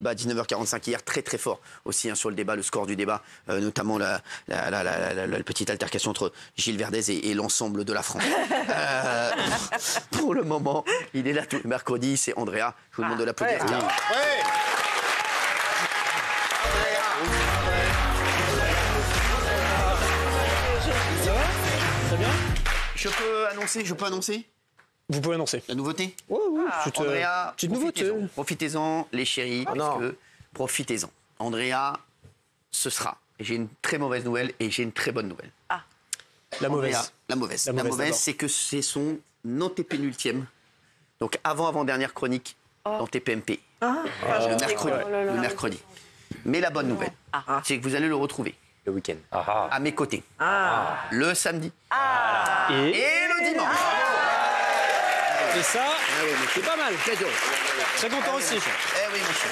19h45 hier, très très fort aussi sur le débat, le score du débat, notamment la petite altercation entre Gilles Verdez et l'ensemble de la France. Pour le moment, il est là tout le mercredi, c'est Andrea. Je vous demande de l'applaudir. Très bien. Je peux annoncer Vous pouvez annoncer. la nouveauté. Oui. Andrea, petite nouveauté. Profitez-en, les chéris, profitez-en. Andrea, ce sera. J'ai une très mauvaise nouvelle et j'ai une très bonne nouvelle. La mauvaise. Andrea, la mauvaise, c'est que c'est son antépénultième, donc avant-dernière chronique dans TPMP. Le mercredi. Mais la bonne nouvelle, c'est que vous allez le retrouver Le week-end. à mes côtés. Le samedi. Et le dimanche. Et ça, c'est pas mal. Très content aussi. Oui, monsieur.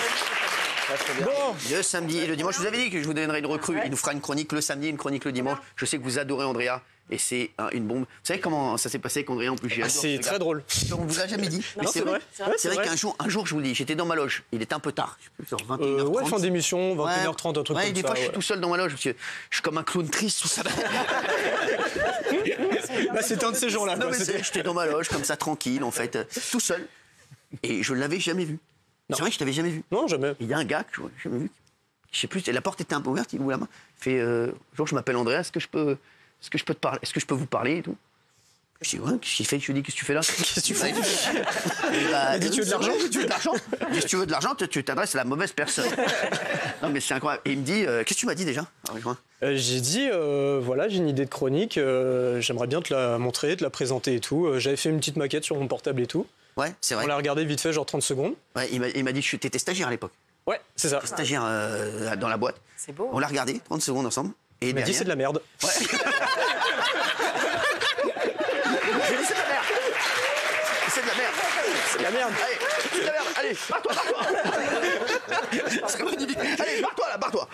Bon. Le samedi et le dimanche. Je vous avais dit que je vous donnerais une recrue. Il nous fera une chronique le samedi, une chronique le dimanche. Je sais que vous adorez Andrea. Et c'est une bombe. Vous savez comment ça s'est passé avec Andrea en plus? C'est très drôle. On vous a jamais dit. Mais c'est vrai. C'est vrai qu'un jour, je vous dis, j'étais dans ma loge. Il était un peu tard. Genre 21h30. Ouais, fin d'émission, 21h30, un truc comme ça. Des fois, je suis tout seul dans ma loge parce que je suis comme un clown triste, tout ça. Là, c'était un de ces jours-là. J'étais dans ma loge, comme ça, tranquille, en fait, tout seul. Et je ne l'avais jamais vu. C'est vrai que je t'avais jamais vu. Non, jamais. Il y a un gars que je n'avais jamais vu. Je sais plus, la porte était un peu ouverte, il ouvre la main. Il fait bonjour, je m'appelle Andrea, est-ce que je peux te parler? Est-ce que je peux vous parler et tout? Je dis, ouais, qu'est-ce qu'il fait? Je lui dis, qu'est-ce que tu fais là? Qu'est-ce que tu fais? Il dit, tu veux de l'argent? Si tu veux de l'argent, tu t'adresses à la mauvaise personne. Non, mais c'est incroyable. Et il me dit, qu'est-ce que tu m'as dit déjà? J'ai dit, voilà, j'ai une idée de chronique, j'aimerais bien te la montrer, te la présenter et tout. J'avais fait une petite maquette sur mon portable et tout. Ouais, c'est vrai. On l'a regardé vite fait, genre 30 secondes. Ouais, il m'a dit que tu étais stagiaire à l'époque. Ouais, c'est ça. Stagiaire dans la boîte. C'est beau. On l'a regardé 30 secondes ensemble. Et il m'a dit, c'est de la merde. Ouais. C'est de la merde. C'est de la merde. Allez, c'est de la merde. Allez, barre-toi. Allez, barre-toi.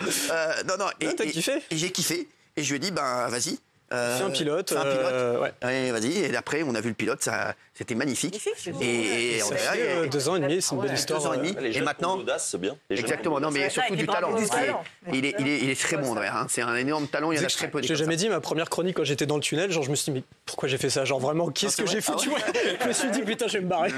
Non. T'as kiffé? Et j'ai kiffé. Et je lui ai dit, ben, vas-y. Fais un pilote. Ouais. Allez, vas-y. Et après, on a vu le pilote. C'était magnifique. Et ça fait 2 ans et demi, c'est une belle histoire. 2 ans et demi. Et maintenant, c'est bien. Exactement. Non, mais surtout du talent. Il est très bon, André. C'est un énorme talent. Il y en a très peu. J'ai jamais dit ma première chronique quand j'étais dans le tunnel. Genre, je me suis dit, mais pourquoi j'ai fait ça? Genre, vraiment, qu'est-ce que j'ai foutu? Je me suis dit, putain, je vais me barrer.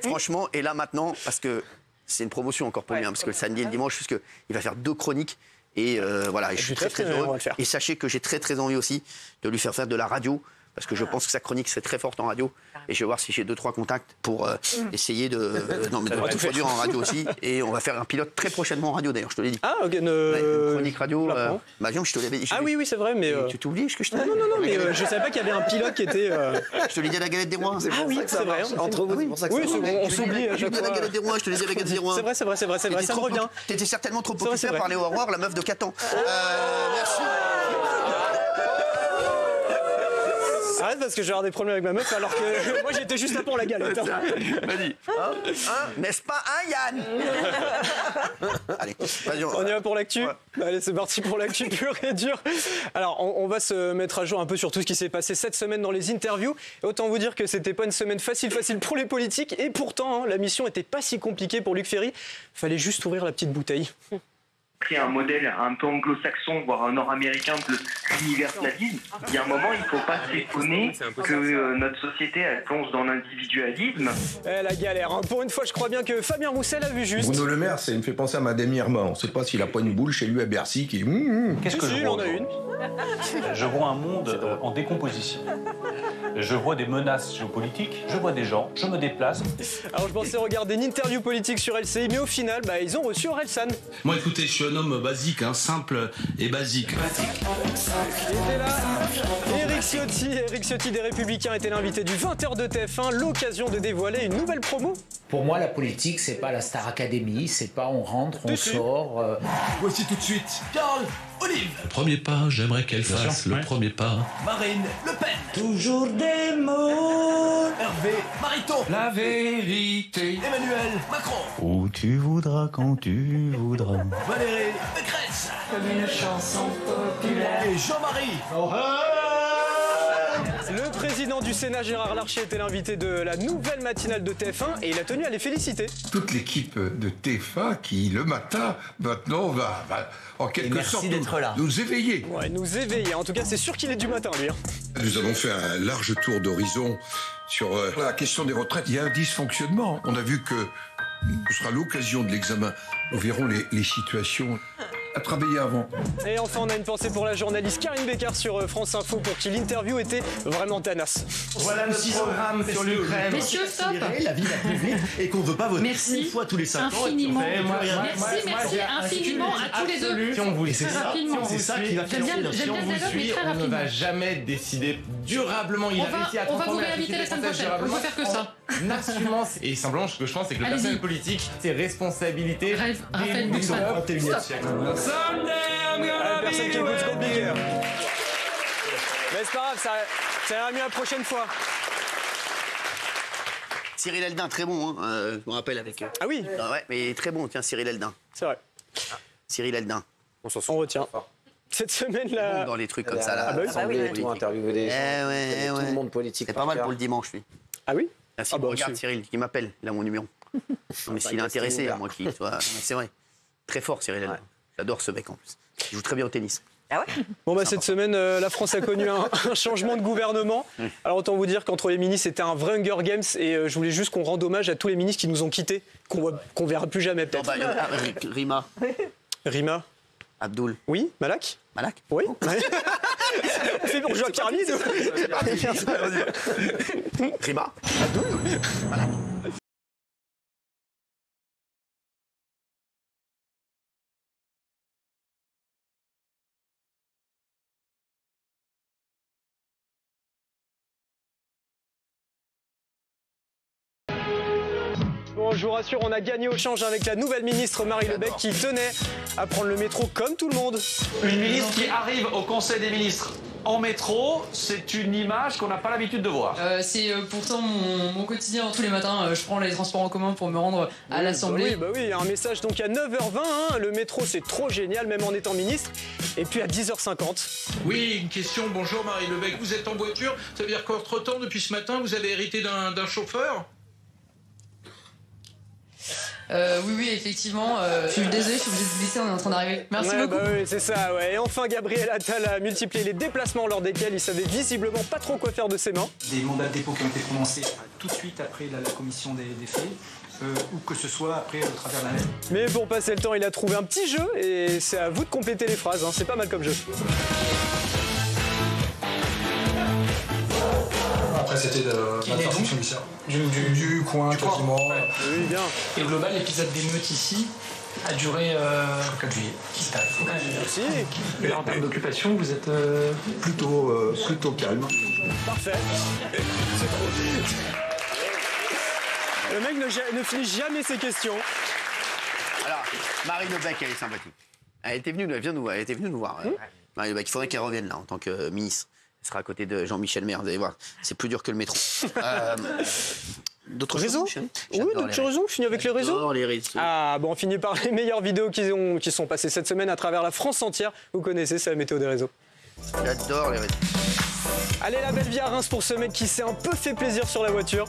Franchement, et là maintenant, parce que c'est une promotion encore pour lui, parce que le samedi et le dimanche, puisqu'il va faire 2 chroniques. Et voilà, et je suis très heureux. Et sachez que j'ai très envie aussi de lui faire de la radio, parce que je pense que sa chronique serait très forte en radio. Et je vais voir si j'ai 2-3 contacts pour essayer de tout produire en radio aussi. Et on va faire un pilote très prochainement en radio d'ailleurs, je te l'ai dit. Ah, ok. Une chronique radio. Je te l'avais dit. Ah oui, c'est vrai, mais. Tu t'oublies ce que je t'ai dit? Non, mais je savais pas qu'il y avait un pilote qui était. Je te l'ai dit à la galette des rois. Ah oui, c'est vrai. Entre vous, c'est pour ça que oui, on s'oublie à Je te l'ai chaque dit à la fois. galette des rois, je te l'ai dit à la galette des rois. C'est vrai, ça me revient. T'étais certainement trop occupé à parler au Aurore, la meuf de Catan. Merci. Arrête parce que je vais avoir des problèmes avec ma meuf alors que moi j'étais juste là pour la galette. Vas-y. N'est-ce pas, Yann? Allez, vas-y. On y va pour l'actu. Allez, c'est parti pour l'actu pure et dure. Alors, on va se mettre à jour un peu sur tout ce qui s'est passé cette semaine dans les interviews. Et autant vous dire que c'était pas une semaine facile pour les politiques. Et pourtant, la mission était pas si compliquée pour Luc Ferry. Fallait juste ouvrir la petite bouteille. Pris un modèle un peu anglo-saxon, voire nord-américain de l'universalisme, il y a un moment, il ne faut pas s'étonner que notre société elle plonge dans l'individualisme. La galère. Hein. Pour une fois, je crois bien que Fabien Roussel a vu juste. Bruno Le Maire, ça me fait penser à Madame Irma. On ne sait pas s'il n'a pas une boule chez lui à Bercy qui... Qu'est-ce que je vois? Il en a une. Je vois un monde en décomposition. Je vois des menaces géopolitiques, je vois des gens, je me déplace. Alors je pensais regarder une interview politique sur LCI, mais au final, ils ont reçu Orelsan. Moi écoutez, je suis un homme basique, simple et basique. Il était là, Éric Ciotti des Républicains était l'invité du 20h de TF1, l'occasion de dévoiler une nouvelle promo. Pour moi, la politique, c'est pas la Star Academy, c'est pas on rentre, on sort. Voici tout de suite Carole Olive. le premier pas, j'aimerais qu'elle fasse le premier pas. Marine Le Pen. Toujours des mots. Hervé Mariton. La vérité. Emmanuel Macron. Où tu voudras, quand tu voudras. Valérie Pécresse. Comme une chanson populaire. Et Jean-Marie. Le président du Sénat, Gérard Larcher, était l'invité de la nouvelle matinale de TF1 et il a tenu à les féliciter. Toute l'équipe de TF1 qui, le matin, maintenant, va en quelque sorte nous éveiller. Ouais, nous éveiller. En tout cas, c'est sûr qu'il est du matin, lui. Nous avons fait un large tour d'horizon sur la question des retraites. Il y a un dysfonctionnement. On a vu que ce sera l'occasion de l'examen. Nous verrons les situations à travailler avant. Et enfin, on a une pensée pour la journaliste Karine Bécard sur France Info pour qui l'interview était vraiment tenace. Voilà le programme sur l'Ukraine. Messieurs, stop. La vie va plus vite et qu'on ne veut pas voter une fois tous les 5 ans. Infiniment. Merci infiniment à tous les deux. Si on vous Très rapidement. C'est ça qui va faire J'aime bien le dialogue, mais très on ne rapidement. va jamais décider durablement. Il a réussi à On va vous transformer la réinviter la société semaine française prochaine. On peut faire que ça. Nationalement, et simplement, ce que je pense, c'est que le Allez-y. personnel politique, c'est responsabilité Raphaël Glucksmann. du 21e siècle. Personne qui écoute Gold Digger. Mais c'est pas grave, ça ira mieux la prochaine fois. Cyril Eldin, très bon, hein. Je me rappelle avec. Ah oui, Ouais, mais très bon, tiens, Cyril Eldin. c'est vrai. Cyril Eldin. On retient. Cette semaine, là. Dans les trucs comme ça, là. Ah bah oui. Politique. Interviewer des gens, tout le monde politique. C'est pas mal pour le dimanche, lui. Ah oui. Merci, Ah bah, regarde aussi. Cyril, qui m'appelle, il a mon numéro. Non, mais s'il est intéressé, à moi qui soit. Mais c'est vrai. Très fort, Cyril Eldin. J'adore ce mec en plus. Il joue très bien au tennis. Bon bah cette semaine, la France a connu un changement de gouvernement. Alors autant vous dire qu'entre les ministres, c'était un vrai Hunger Games et je voulais juste qu'on rende hommage à tous les ministres qui nous ont quittés, qu'on verra plus jamais Non, peut-être. bah, Rima, Rima. Abdoul, Oui, Malak. Malak. Oui. C'est bourgeois pyramide. Rima. Bon, je vous rassure, on a gagné au change avec la nouvelle ministre Marie Le Bec qui tenait à prendre le métro comme tout le monde. Une ministre qui arrive au Conseil des ministres en métro, c'est une image qu'on n'a pas l'habitude de voir. C'est pourtant mon quotidien tous les matins. Je prends les transports en commun pour me rendre à l'Assemblée. Bah oui, il y a un message donc à 9h20. Hein, le métro, c'est trop génial, même en étant ministre. Et puis à 10h50. Oui, une question. Bonjour Marie Le Bec. Vous êtes en voiture. Ça veut dire qu'entre-temps, depuis ce matin, vous avez hérité d'un chauffeur? Oui, effectivement. Je suis désolée, je suis obligée de vous laisser, on est en train d'arriver. Merci beaucoup. Bah oui, c'est ça, ouais. Et enfin, Gabriel Attal a multiplié les déplacements lors desquels il savait visiblement pas trop quoi faire de ses mains. Des mandats de dépôt qui ont été prononcés tout de suite après la commission des faits, ou que ce soit après au travers de la lettre. Mais pour passer le temps, il a trouvé un petit jeu et c'est à vous de compléter les phrases. Hein. C'est pas mal comme jeu. Après, c'était la fonction du coin, quasiment. Oui, bien. Et au global, l'épisode d'émeute ici a duré 4 juillet. Merci. Et là, en termes d'occupation, vous êtes plutôt calme. Parfait. C'est trop. Le mec ne finit jamais ses questions. Alors, Marie Le Bec, elle est sympathique. Elle était venue nous voir. Marie Le Bec, il faudrait qu'elle revienne là en tant que ministre. Elle sera à côté de Jean-Michel Maire, vous allez voir. C'est plus dur que le métro. D'autres réseaux? choses, Oui, d'autres réseaux. On finit avec les réseaux. J'adore les réseaux. Ah, bon, on finit par les meilleures vidéos qui sont passées cette semaine à travers la France entière. Vous connaissez, c'est la météo des réseaux. J'adore les réseaux. Allez, la belle vie à Reims pour ce mec qui s'est un peu fait plaisir sur la voiture.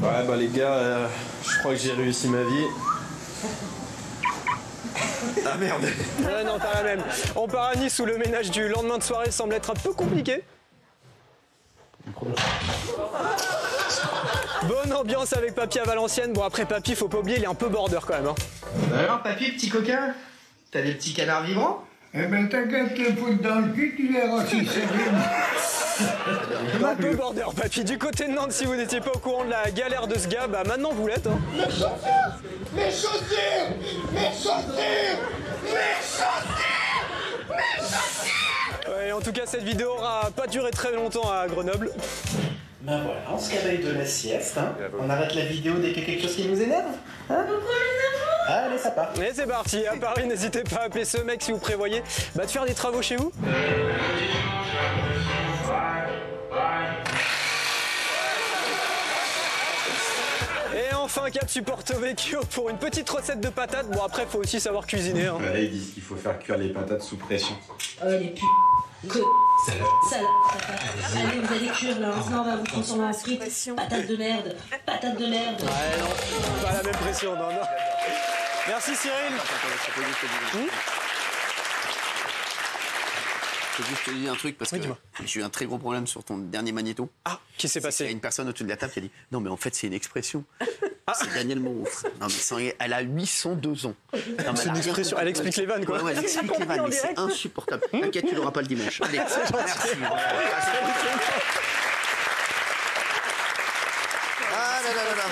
Ouais, bah les gars, je crois que j'ai réussi ma vie. Ah merde. Ouais, non, pas la même. On part à Nice où le ménage du lendemain de soirée semble être un peu compliqué. Bonne ambiance avec Papy à Valenciennes. Bon, après Papy, faut pas oublier, il est un peu border quand même. Hein. Alors, Papy, petit coquin, t'as des petits canards vivants? Eh ben, t'inquiète, les foutre dans le cul, tu verras si c'est Un peu border, Papy. Du côté de Nantes, si vous n'étiez pas au courant de la galère de ce gars, bah maintenant vous l'êtes. Hein. Mes chaussures! Mes chaussures! Mes chaussures! Mes chaussures! Mes chaussures! Ouais, en tout cas, cette vidéo aura pas duré très longtemps à Grenoble. Ben voilà, on se réveille de la sieste, hein. On arrête la vidéo dès qu'il y a quelque chose qui nous énerve, hein. Allez, ça part. Et c'est parti, à Paris, n'hésitez pas à appeler ce mec si vous prévoyez de faire des travaux chez vous. Et enfin, Cap sur Porto Vecchio pour une petite recette de patates. Bon, après, faut aussi savoir cuisiner. Hein. Là, ils disent qu'il faut faire cuire les patates sous pression. Les Salade. Allez, vous allez cuire là. Sinon, on va vous transformer en frites. Patate de merde. Patate de merde. Ouais, non, pas la même pression, non. Merci, Cyril. Je veux juste te dire un truc parce que j'ai eu un très gros problème sur ton dernier magnéto. Ah, qu'est-ce qui s'est passé? Il y a une personne au-dessus de la table qui a dit non, mais en fait, c'est une expression. C'est Daniel Monstre. Non, mais elle a 802 ans. C'est une expression. Elle explique les vannes, quoi. Ouais, elle explique les vannes, mais c'est insupportable. T'inquiète, tu l'auras pas le dimanche. Allez, merci. Ah là là là là.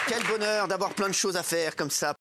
Quel bonheur d'avoir plein de choses à faire comme ça.